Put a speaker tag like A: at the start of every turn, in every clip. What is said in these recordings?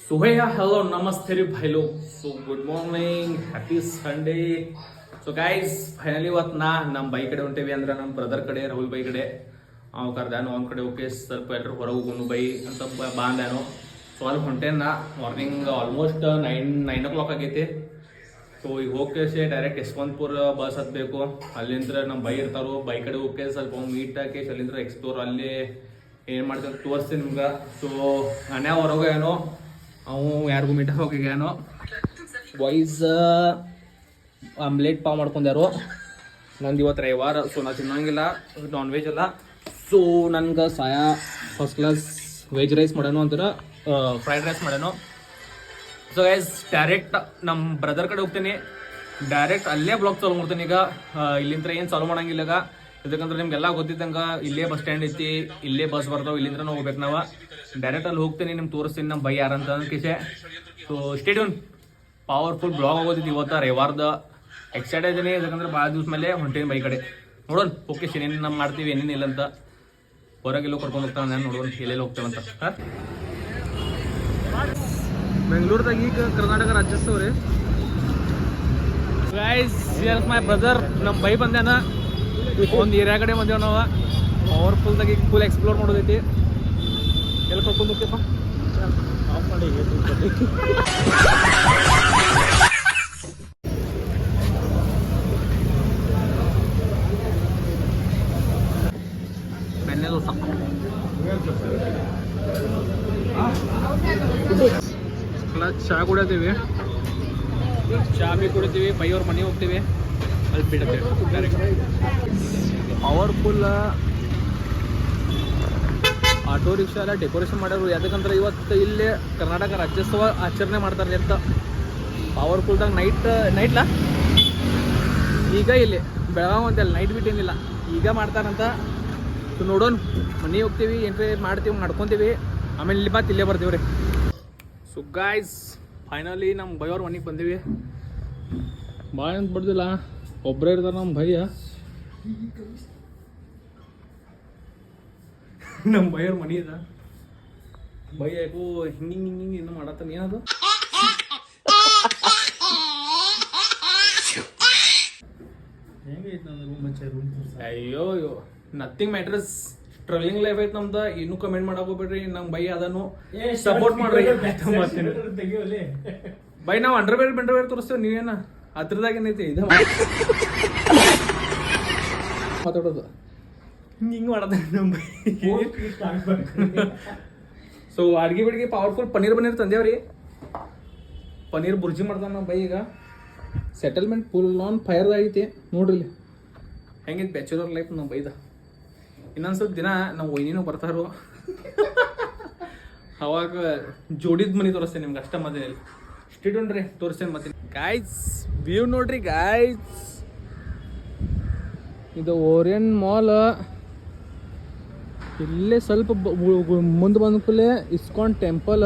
A: सो हे hello नमस्ते रे भाई लोग. So good morning, happy Sunday. So guys finally ಇವತ್ತು ನಮ್ಮ ಬೈ ಕಡೆ ಹೊಂಟೇವಿ ಅಂದ್ರೆ ನಮ್ಮ ಬ್ರದರ್ ಕಡೆ ರಾಹುಲ್ ಬೈ ಕಡೆ ಅವ್ ಕರ್ದಾನು. ಅವ್ನ ಕಡೆ ಓಕೆ ಸ್ವಲ್ಪ ಎಲ್ಲರೂ ಹೊರಗೆ ಹೋಗೋನು ಬೈ ಅಂತ ಬಾಂದಾನು. ಸೊ ಅಲ್ಲಿ ಹೊಂಟೇನ ಮಾರ್ನಿಂಗ್ ಆಲ್ಮೋಸ್ಟ್ 9 ಆಗೈತಿ. ಸೊ ಈಗ ಹೋಗ್ತೇವೆ ಡೈರೆಕ್ಟ್ ಯಶವಂತಪುರ ಬಸ್ ಹತ್ತಬೇಕು. ಅಲ್ಲಿಂದ ನಮ್ಮ ಬೈ ಇರ್ತಾರೋ ಬೈ ಕಡೆ ಹೋಗಿ ಸ್ವಲ್ಪ ಮೀಟ್ ಹಾಕಿ ಅಲ್ಲಿಂದ ಎಕ್ಸ್ಪ್ಲೋರ್ ಅಲ್ಲಿ ಏನು ಮಾಡ್ತಾರೆ ತೋರಿಸ್ತೀನಿ ನಿಮ್ಗೆ. ಸೊ ನಾನೇ ಹೊರಗೆ ಏನೋ ಅವು ಯಾರಿಗೂ ಮೀಟ್ ಹೋಗಿಗೇನೋ ಬಾಯ್ಸ್ ಆಮ್ಲೆಟ್ ಪಾವ್ ಮಾಡ್ಕೊಂಡ್ಯಾರು. ನಂದು ಇವತ್ತು ರವಿವಾರ, ಸೊ ನಾ ತಿನ್ನಂಗಿಲ್ಲ ನಾನ್ ವೆಜ್ ಅಲ್ಲ. ಸೊ ನನ್ಗೆ ಫಸ್ಟ್ ಕ್ಲಾಸ್ ವೆಜ್ ರೈಸ್ ಮಾಡೋಣ ಅಂತಾರೆ, ಫ್ರೈಡ್ ರೈಸ್ ಮಾಡೋಣ. ಸೊ ಗೈಸ್ ಡೈರೆಕ್ಟ್ ನಮ್ಮ ಬ್ರದರ್ ಕಡೆ ಹೋಗ್ತೀನಿ, ಡೈರೆಕ್ಟ್ ಅಲ್ಲೇ ಬ್ಲಾಗ್ ಚಾಲು ಮಾಡ್ತೀನಿ. ಈಗ ಇಲ್ಲಿಂದ ಏನು ಚಾಲು ಮಾಡಂಗಿಲ್ಲ ಈಗ, ಯಾಕಂದ್ರೆ ನಿಮ್ಗೆಲ್ಲ ಗೊತ್ತಿದ್ದಂಗೆ ಇಲ್ಲೇ ಬಸ್ ಸ್ಟ್ಯಾಂಡ್ ಐತಿ, ಇಲ್ಲೇ ಬಸ್ ಬರ್ತಾವೆ, ಇಲ್ಲಿಂದ ಹೋಗ್ಬೇಕು ನಾವು. ಡೈರೆಕ್ಟ್ ಅಲ್ಲಿ ಹೋಗ್ತೀನಿ, ನಿಮ್ಗೆ ತೋರಿಸ್ತೀನಿ ನಮ್ಮ ಬೈ ಯಾರಂತ ಕಿಸೆ. ಸೊ ಸ್ಟೇಡಿಯಂ ಪವರ್ಫುಲ್ ಬ್ಲಾಗ್ ಆಗೋದಿತ್ತು ಇವತ್ತು ರವಿವಾರದ. ಎಕ್ಸೈಟ್ ಇದ್ದೀನಿ ಯಾಕಂದ್ರೆ ಭಾಳ ದಿವ್ಸ ಮೇಲೆ ಹೊಂಟೇನಿ ಬೈ ಕಡೆ. ನೋಡೋಣ ಓಕೆ ಏನೇನು ನಮ್ಮ ಮಾಡ್ತೀವಿ ಏನೇನಿಲ್ಲ ಅಂತ. ಹೊರಗೆಲ್ಲೋ ಕರ್ಕೊಂಡು ಹೋಗ್ತಾನೆ ನಾನು, ನೋಡೋಣ ಎಲ್ಲೆಲ್ಲಿ ಹೋಗ್ತೇವಂತ. ಬೆಂಗಳೂರದಾಗ ಈಗ ಕರ್ನಾಟಕ ರಾಜ್ಯೋತ್ಸವ ರೀ ಗೈಸ್. ಹಿಯರ್ಸ್ ಮೈ ಬ್ರದರ್, ನಮ್ಮ ಬೈ ಬಂದ್ಯಾನ. ಒಂದು ಏರಿಯಾ ಕಡೆ ಬಂದೇವು ನಾವು. ಪವರ್ಫುಲ್ದಾಗ ಈಗ ಫುಲ್ ಎಕ್ಸ್ಪ್ಲೋರ್ ಮಾಡೋದೈತಿ. ಎಲ್ಲಿ ಕರ್ಕೊಂಡು ಹೋಗ್ತೀಪ್ಪ ಬೆಣ್ಣೆ ದೋಸೆ ಚಹಾ ಕುಡಿಯತ್ತೀವಿ, ಚಹಾ ಬಿ ಕುಡಿತೀವಿ. ಬೈಯವ್ರ ಮನೆಗೆ ಹೋಗ್ತೀವಿ, ಅಲ್ಲಿ ಬಿಡ್ತೇವೆ ಡೈರೆಕ್ಟ್. ಪವರ್ಫುಲ್ ಆಟೋ ರಿಕ್ಷಾ ಎಲ್ಲ ಡೆಕೋರೇಷನ್ ಮಾಡ್ಯಾರು. ಯಾಕಂದ್ರೆ ಇವತ್ತು ಇಲ್ಲೇ ಕರ್ನಾಟಕ ರಾಜ್ಯೋತ್ಸವ ಆಚರಣೆ ಮಾಡ್ತಾರೆ ಅಂತ. ಪವರ್ಫುಲ್ದಾಗ ನೈಟ್ಲ ಈಗ ಇಲ್ಲಿ ಬೆಳಗಾವ್ ಅಂತಲ್ಲ, ನೈಟ್ ಬಿಟ್ಟೇನಿಲ್ಲ, ಈಗ ಮಾಡ್ತಾರಂತ. ಸೊ ನೋಡೋಣ, ಮನೆಗೆ ಹೋಗ್ತೀವಿ, ಎಂಟ್ರಿ ಮಾಡ್ತೀವಿ, ನಡ್ಕೊತೀವಿ, ಆಮೇಲೆ ಇಲ್ಲಿ ಮತ್ತೆ ಇಲ್ಲೇ ಬರ್ತೀವಿ ರೀ. ಸೊ ಗಾಯ್ಸ್ ಫೈನಲಿ ನಮ್ಮ ಬೈಯವ್ರ ಮನೆಗೆ ಬಂದೀವಿ. ಭಾಳ ಅಂತ ಬಡ್ದಿಲ್ಲ, ಒಬ್ಬರೇ ಇರ್ತಾರೆ ನಮ್ಮ ಭಯ್ಯ. ನಮ್ಮ ಬೈಯವ್ರ ಮನೆ ಅದ. ಬೈ ಯಾಕೋ ಹಿಂಗೆ ಏನು ಮಾಡತ್ತಾನ, ಏನದು ಅಯ್ಯೋ ಅಯ್ಯೋ ನಥಿಂಗ್ ಮ್ಯಾಟರ್ಸ್. ಟ್ರಾವೆಲಿಂಗ್ ಲೈಫ್ ಐತೆ ನಮ್ದು, ಇನ್ನೂ ಕಮೆಂಟ್ ಮಾಡಕ್ ಹೋಗ್ಬೇಡ್ರಿ. ನಮ್ಮ ಬೈ ಅದನ್ನು ಸಪೋರ್ಟ್ ಮಾಡ್ರಿ. ಬೈ ನಾವು ಅಂಡರ್ವೇರ್ ತೋರಿಸ್ತೇವೆ, ನೀವೇನ ಹತ್ರದಾಗ ಏನೈತಿ ಇದು ಮಾತಾಡೋದು ಹಿಂಗೆ ಮಾಡತ್ತ ನಮ್ಮ ಬೈ. ಸೊ ಅಡ್ಗೆ ಬಿಡ್ಗೆ ಪವರ್ಫುಲ್ ಪನ್ನೀರ್ ತಂದೇವ್ರಿ. ಪನ್ನೀರ್ ಬುರ್ಜಿ ಮಾಡ್ತಾನೆ ನಮ್ಮ ಬೈ. ಈಗ ಸೆಟಲ್ಮೆಂಟ್ ಫುಲ್ ಆನ್ ಫೈರ್ ಐತಿ ನೋಡ್ರಿ ಇಲ್ಲಿ ಹೆಂಗಿತ್ತು ಬ್ಯಾಚುಲರ್ ಲೈಫ್ ನಮ್ಮ ಬೈದ. ಇನ್ನೊಂದು ಸ್ವಲ್ಪ ದಿನ ನಾವು ಒಯ್ನಿನೂ ಬರ್ತಾರೋ ಅವಾಗ ಜೋಡಿದ ಮನೆ ತೋರಿಸ್ತೇನೆ ನಿಮ್ಗೆ. ಅಷ್ಟ ಮಧ್ಯದಲ್ಲಿ ಸ್ಟೇಡೋಣ್ರಿ ತೋರಿಸ್ತೇನೆ ಮತ್ತೆ. ಗಾಯ್ಸ್ ವ್ಯೂ ನೋಡ್ರಿ ಗಾಯ್ಸ್, ಇದು ಓರಿಯನ್ ಮಾಲ್. ಇಲ್ಲೇ ಸ್ವಲ್ಪ ಮುಂದೆ ಬಂದ ಕೂಡಲೇ ಇಸ್ಕಾನ್ ಟೆಂಪಲ್.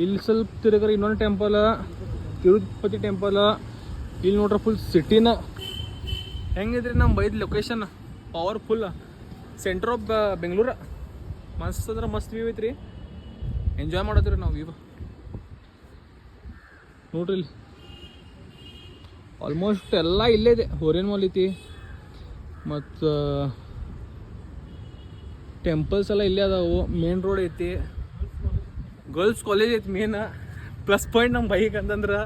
A: ಇಲ್ಲಿ ಸ್ವಲ್ಪ ತಿರುಗಾರ ಇನ್ನೊಂದು ಟೆಂಪಲ್, ತಿರುಪತಿ ಟೆಂಪಲ್. ಇಲ್ಲಿ ನೋಡ್ರಿ ಫುಲ್ ಸಿಟಿನ ಹೆಂಗಿದ್ರಿ ನಮ್ಮ ಬೈದ್ location. Powerful centre of Bengaluru. ಮಸ್ತ್ ಅಂದ್ರೆ ಮಸ್ತ್ ವ್ಯೂ ಐತ್ರಿ, ಎಂಜಾಯ್ ಮಾಡತ್ತೀರಿ ನಾವು ವ್ಯೂ ನೋಡ್ರಿ. ಇಲ್ಲಿ ಆಲ್ಮೋಸ್ಟ್ ಎಲ್ಲ ಇಲ್ಲೇ ಇದೆ. ಓರಿಯನ್ ಮಾಲ್ ಐತಿ ಮತ್ತು ಟೆಂಪಲ್ಸ್ ಎಲ್ಲ ಇಲ್ಲೇ ಅದಾವು. ಮೇನ್ ರೋಡ್ ಐತಿ, ಗರ್ಲ್ಸ್ ಕಾಲೇಜ್ ಐತಿ. ಮೇನ್ ಪ್ಲಸ್ ಪಾಯಿಂಟ್ ನಮ್ಮ ಬೈಕ್ ಅಂತಂದ್ರೆ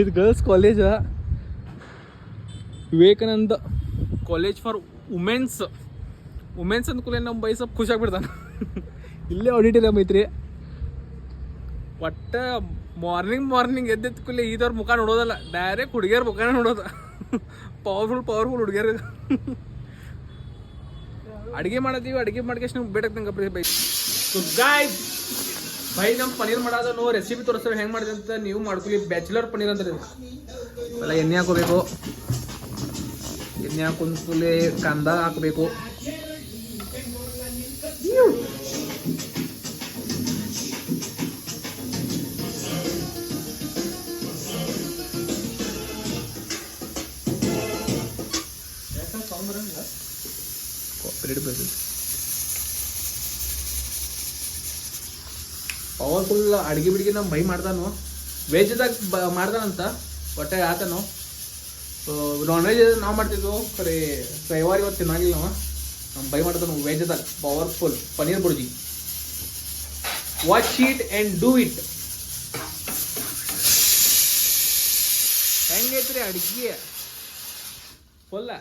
A: ಇದು girls college, Vivekananda college for womens ಅಂದ್ಕೂಲೆ ನಮ್ಮ ಬೈ ಸ್ವಲ್ಪ ಖುಷಿ ಆಗ್ಬಿಡ್ತಾನೆ. ಇಲ್ಲೇ ಆಡಿಟೋರಿಯಂ ಐತ್ರಿ. ಒಟ್ಟು ಮಾರ್ನಿಂಗ್ ಎದ್ದೆತ್ತ ಕೂಡಲೇ ಈದವ್ರ ಮುಖ ನೋಡೋದಲ್ಲ, ಡೈರೆಕ್ಟ್ ಹುಡುಗಿಯರ ಮುಖಾನ ನೋಡೋದು. ಪವರ್ಫುಲ್ ಹುಡುಗಿಯರ್. ಅಡುಗೆ ಮಾಡತ್ತೀವಿ, ಅಡುಗೆ ಮಾಡ್ಕೇಶ್ ನೀವು ಬೇಟಾಗ್ತಂಗೆ ಬೈ. ಸೊ ಗಾಯ್ಸ್ ಬೈ ನಮ್ಮ ಪನ್ನೀರ್ ಮಾಡೋದು ರೆಸಿಪಿ ತೋರಿಸ್ತಾರೆ ಹೆಂಗೆ ಮಾಡಿದೆ ಅಂತ. ನೀವು ಮಾಡ್ಕೊಳ್ಳಿ. ಬ್ಯಾಚುಲರ್ ಪನ್ನೀರ್ ಅಂದ್ರೆ ಎಲ್ಲ ಎಣ್ಣೆ ಹಾಕೋಬೇಕು. ಎಣ್ಣೆ ಹಾಕೊಂಡ್ಕೂಲೆ ಕಾಂದ ಹಾಕಬೇಕು. ಕಾಪರೇಟ್ ಬರ್ತದೆ. ಪವರ್ಫುಲ್ ಅಡ್ಗೆ ಬಿಡ್ಗೆ ನಮ್ಮ ಬೈ ಮಾಡ್ತಾನು. ವೆಜ್ದಾಗ ಮಾಡ್ತಾನಂತ ಹೊಟ್ಟೆ ಆತನು. ನಾನ್ ವೆಜ್ ನಾವು ಮಾಡ್ತಿದ್ವು ಖರೆ ರವಿವಾರ ಇವತ್ತು ತಿನ್ನಾಗಿಲ್ಲ ನಾವು. ನಮ್ಮ ಬೈ ಮಾಡ್ತಾನು ವೆಜ್ದಾಗ powerful paneer bhurji. Watch it and do it. ಹೆಂಗೈತ್ರಿ ಅಡ್ಗೆ ಫುಲ್ಲ.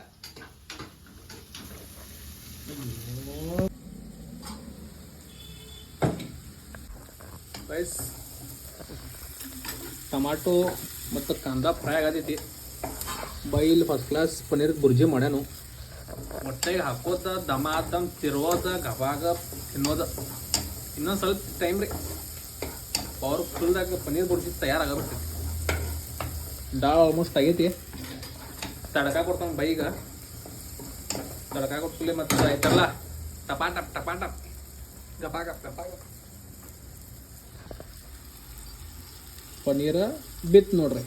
A: ರೈಸ್ ಟಮಾಟೋ ಮತ್ತು ಕಾಂದಾ ಫ್ರೈ ಆಗತೈತಿ. ಬೈಲ್ ಫಸ್ಟ್ ಕ್ಲಾಸ್ ಪನ್ನೀರ್ ಬುರ್ಜಿ ಮಾಡ್ಯಾನು. ಮೊಟ್ಟೆಗೆ ಹಾಕೋದ ದಮ ದಮ್ ತಿರುವೋದ ಗಬಾಗ ತಿನ್ನೋದ. ಇನ್ನೊಂದು ಸ್ವಲ್ಪ ಟೈಮ್ ರೀ ಪವರ್ಫುಲ್ದಾಗ ಪನ್ನೀರ್ ಬುರ್ಜಿ ತಯಾರಾಗಬಿಡ್ತೈತಿ. ಡಾಲ್ ಆಲ್ಮೋಸ್ಟ್ ಆಗೈತಿ. ತಡಕ ಕೊಡ್ತಾನೆ ಬೈಗ. ತಡಕ ಕೊಟ್ಕಲಿ ಮತ್ತು ಆಯ್ತಲ್ಲ ಟಪಾಟಪ್ ಟಪಾಟಪ್ ಗಪಾಗಪ್ ಗಪಾಗಪ್. ಪನ್ನೀರ ಬಿತ್ ನೋಡ್ರಿ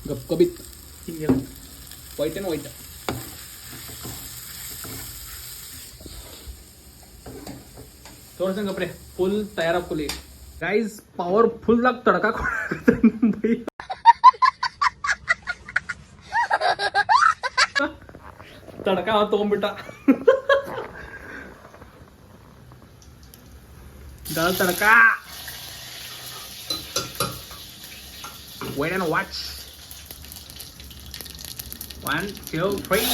A: ಗಪ್ಕ ಬಿತ್. ಹಿಂಗೆ ವೈಟ್ ಏನು ವೈಟ್. ತೋರ್ಸಂಗಪ್ರೆ ಫುಲ್ ತಯಾರಾಗ್ಕೊಲಿ ಗೈಸ್. ಪವರ್ಫುಲ್ದಾಗ ತಡಕ ಬೈ. ತಡಕ ತಗೊಂಡ್ಬಿಟ್ಟ. Dal tadka. Wait and watch. 1, 2, 3.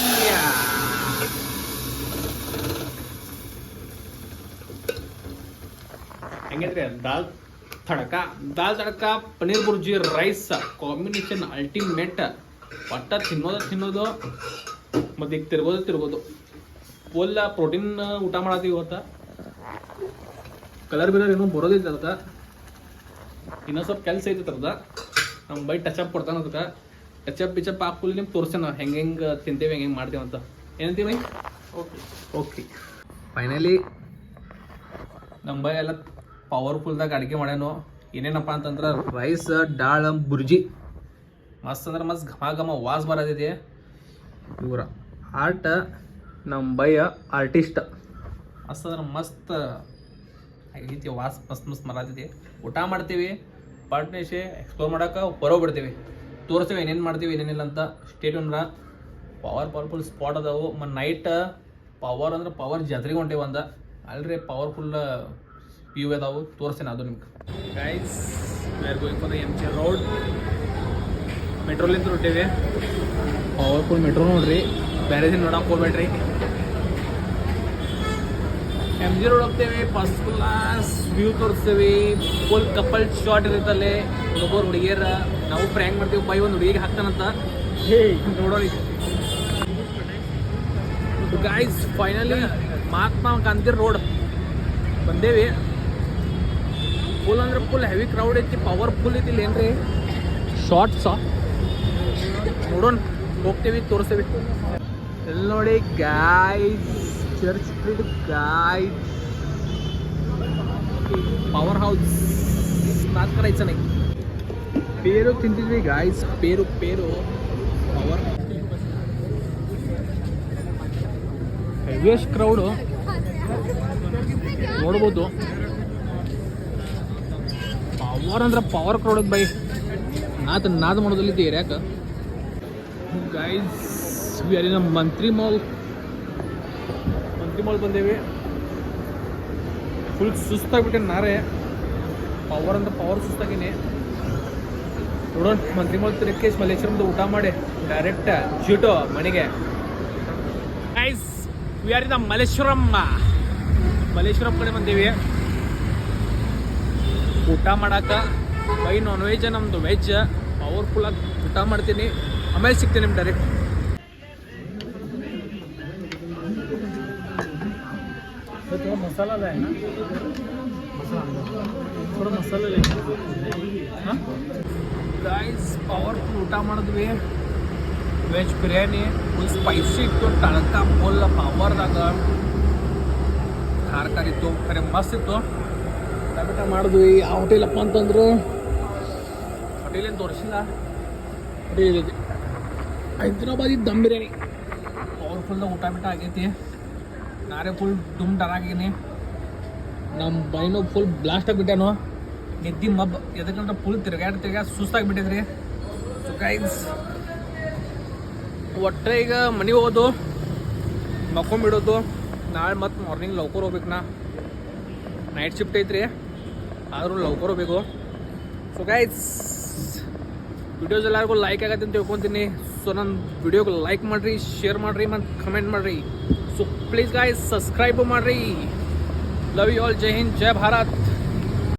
A: ಹೆಂಗೈತ್ರಿ dal tadka. Dal tadka paneer bhurji rice combination ultimate. ಒಟ್ಟ ತಿನ್ನೋದು ಮತ್ತು ಈಗ ತಿರ್ಗೋದು ಫುಲ್ ಪ್ರೋಟೀನ್ ಊಟ ಮಾಡತ್ತೀವಿ ಇವತ್ತು. ಕಲರ್ ಬಿಲರ್ ಏನೋ ಬರೋದಿಲ್ಲ ಅದಕ್ಕೆ. ಇನ್ನೊಂದು ಸ್ವಲ್ಪ ಕೆಲಸ ಐತೆ ಅದ. ನಮ್ಮ ಬೈ ಟಚಪ್ ಕೊಡ್ತಾನೆ ಅದಕ್ಕೆ. ಟಚಪ್ ಬಿಚಪ್ ಹಾಕುಲಿ ನಿಮ್ಗೆ ತೋರಿಸ್ತೇನೆ ನಾವು ಹೆಂಗೆ ತಿಂತೇವೆ ಹೆಂಗೆ ಮಾಡ್ತೇವೆ ಅಂತ. ಏನಂತೀವಿ ಬೈ? ಓಕೆ ಫೈನಲಿ ನಮ್ಮ ಬೈ ಎಲ್ಲ ಪವರ್ಫುಲ್ದಾಗ ಅಡುಗೆ ಮಾಡ್ಯಾನು. ಏನೇನಪ್ಪ ಅಂತಂದ್ರೆ ರೈಸ್ ಡಾಳ್ ಬುರ್ಜಿ ಮಸ್ತ್ ಅಂದ್ರೆ ಮಸ್ತ್ ಘಮ ಘಮ ವಾಸ್ ಬರೋದಿದೆ. ಇವರ ಆರ್ಟ್ ನಮ್ಮ ಬೈಯ ಆರ್ಟಿಸ್ಟ್. ಮಸ್ತ್ ಅಂದ್ರೆ ಮಸ್ತ್ ಆಗೈತಿ. ವಾಸ್ ಮಸ್ತ್ ಮಸ್ತ್ ಮರಾತಿದೆ. ಊಟ ಮಾಡ್ತೀವಿ ಪಾರ್ಟ್ನೇಶೆ ಎಕ್ಸ್ಪ್ಲೋರ್ ಮಾಡೋಕೆ ಹೊರೋಗ್ಬಿಡ್ತೀವಿ. ತೋರಿಸ್ತೀವಿ ಏನೇನು ಮಾಡ್ತೀವಿ ಏನೇನಿಲ್ಲ ಅಂತ. ಸ್ಟೇಟ್ ಅಂದ್ರೆ ಪವರ್ಫುಲ್ ಸ್ಪಾಟ್ ಅದಾವು. ನೈಟ್ ಪವರ್ ಅಂದ್ರೆ ಪವರ್ ಜಾತ್ರೆಗೆ ಹೊಂಟೇವಿ ಅಂದ ಅಲ್ರಿ. ಪವರ್ಫುಲ್ ವ್ಯೂ ಅದಾವು ತೋರಿಸ್ತೇನೆ ಅದು ನಿಮ್ಗೆ. Guys we are going for the MG road. ಮೆಟ್ರೋಲಿಂದ ಹೊಂಟೇವಿ. ಪವರ್ಫುಲ್ ಮೆಟ್ರೋ ನೋಡ್ರಿ. ಬೇರೆ ದಿನ ನೋಡಕ್ಕೆ ಹೋಗ್ಬೇಡ್ರಿ. MG ರೋಡ್ ಹೋಗ್ತೇವೆ. ಫಸ್ಟ್ ಕ್ಲಾಸ್ ವ್ಯೂ ತೋರಿಸ್ತೇವೆ. ಫುಲ್ ಕಪಲ್ ಶಾಟ್ ಇರುತ್ತಲ್ಲೇ ಹುಡುಗರು ಹುಡುಗಿಯರ. ನಾವು ಪ್ರ್ಯಾಂಕ್ ಮಾಡ್ತೀವಿ. ಬೈ ಒಂದು ಹುಡುಗಿಗೆ ಹಾಕ್ತಾನಂತ ನೋಡೋಣ. Guys finally Mahatma Gandhi road ಬಂದೇವಿ. ಫುಲ್ ಅಂದ್ರೆ ಫುಲ್ ಹೆವಿ ಕ್ರೌಡ್ ಐತಿ. ಪವರ್ಫುಲ್ ಐತಿ. ಇಲ್ಲಿ ಏನ್ರಿ ಶಾರ್ಟ್ಸ ನೋಡೋಣ. ಹೋಗ್ತೇವಿ ತೋರಿಸ್ತೇವೆ. ಎಲ್ಲಿ ನೋಡಿ guys church street guys power house ನಾಲ್ಕು ಕಡೆ ಐತೆ ಚೆನ್ನಾಗಿ. ಪೇರು ತಿಂತಿದ್ವಿ ಗಾಯ್ಸ್. ಪೇರು ಪವರ್ ಹೆವಿಯಸ್ಟ್ ಕ್ರೌಡು ನೋಡ್ಬೋದು. ಪವರ್ ಅಂದ್ರೆ ಪವರ್ ಕ್ರೌಡ್ ಬೈ. ನಾದ ಮಾಡೋದಲ್ಲಿದ್ದೆ ಏರಿಯಾಕ guys. We are in Mantri mall ಬಂದೇವಿ. Full ಸುಸ್ತಾಗ್ಬಿಟ್ಟೆ ನಾರೇ. ಪವರ್ ಅಂದ್ರೆ ಪವರ್ ಸುಸ್ತಾಗಿನಿ. ನೋಡೋಣ ಮಂತ್ರಿ ಮಾಲ್ ತಿರುಗಿ ಮಲ್ಲೇಶ್ವರಂದು ಊಟ ಮಾಡಿ ಡೈರೆಕ್ಟ್ ಜೀಟೋ ಮನೆಗೆ. Guys we are in the Malleshwaram ಕಡೆ ಬಂದೇವಿ ಊಟ ಮಾಡಾಕ. ಬೈ ನಾನ್ ವೆಜ್ ನಮ್ದು ವೆಜ್ ಪವರ್ಫುಲ್ಲಾಗಿ ಊಟ ಮಾಡ್ತೀನಿ. ಆಮೇಲೆ ಸಿಗ್ತೀನಿ ನಿಮ್ಗೆ ಡೈರೆಕ್ಟ್. मसाला है ना थोड़ा मसाला ले गाइस. ಪವರ್ಫುಲ್ ಊಟ ಮಾಡಿದ್ವಿ. ವೆಜ್ ಬಿರಿಯಾನಿ ಫುಲ್ ಸ್ಪೈಸಿ ಇತ್ತು. ತಳಕ ಫುಲ್ ಪವರ್ದಾಗ ಖಾರ ಇತ್ತು. ಖರೆ ಮಸ್ತ್ ಇತ್ತು. ಊಟ ಮಾಡಿದ್ವಿ. ಯಾವ ಹೋಟೆಲಪ್ಪ ಅಂತಂದ್ರು ಹೋಟೆಲೇನು ತೋರಿಸಿಲ್ಲ. ಹೋಟೆಲ್ ಹೈದ್ರಾಬಾದಿ ದಮ್ ಬಿರಿಯಾನಿ ಫುಲ್ ಊಟ ಬಿಟ್ಟ ಆಗೈತಿ. ನಾರೇ ಫುಲ್ ಡುಮ್ ಡರಾಗೀನಿ. ನಮ್ಮ ಬೈನು ಫುಲ್ ಬ್ಲಾಸ್ಟ್ ಆಗಿಬಿಟ್ಟಾನು. ನಿದ್ದೆ ಮಬ್ ಎದಕ್ಕಂತ ಫುಲ್ ತಿರ್ಗಾಡಿ ಸುಸ್ತಾಗಿಬಿಟ್ಟಿದ್ರಿ. ಸೊ ಗೈಸ್ ಒಟ್ಟೆ ಈಗ ಮನೆಗೆ ಹೋಗೋದು, ಮಕ್ಕೊಂಬಿಡೋದು. ನಾಳೆ ಮತ್ತು ಮಾರ್ನಿಂಗ್ ಲೌಕರ್ ಹೋಗ್ಬೇಕು. ನೈಟ್ ಶಿಫ್ಟ್ ಐತ್ರಿ, ಆದರೂ ಲೌಕರ್ ಹೋಗ್ಬೇಕು. ಸೊ ಗೈಸ್ ವಿಡಿಯೋಸ್ ಎಲ್ಲರಿಗೂ ಲೈಕ್ ಆಗತ್ತೆ ಅಂತ ತಿಳ್ಕೊತೀನಿ. ಸೊ ನನ್ನ ವಿಡಿಯೋಗೆ ಲೈಕ್ ಮಾಡಿರಿ, ಶೇರ್ ಮಾಡಿರಿ ಮತ್ತು ಕಮೆಂಟ್ ಮಾಡಿರಿ. ಸೊ ಪ್ಲೀಸ್ ಗೈಸ್ ಸಬ್ಸ್ಕ್ರೈಬ್ ಮಾಡಿರಿ. Love you all. ಜೈ ಹಿಂದ್, ಜೈ ಭಾರತ್.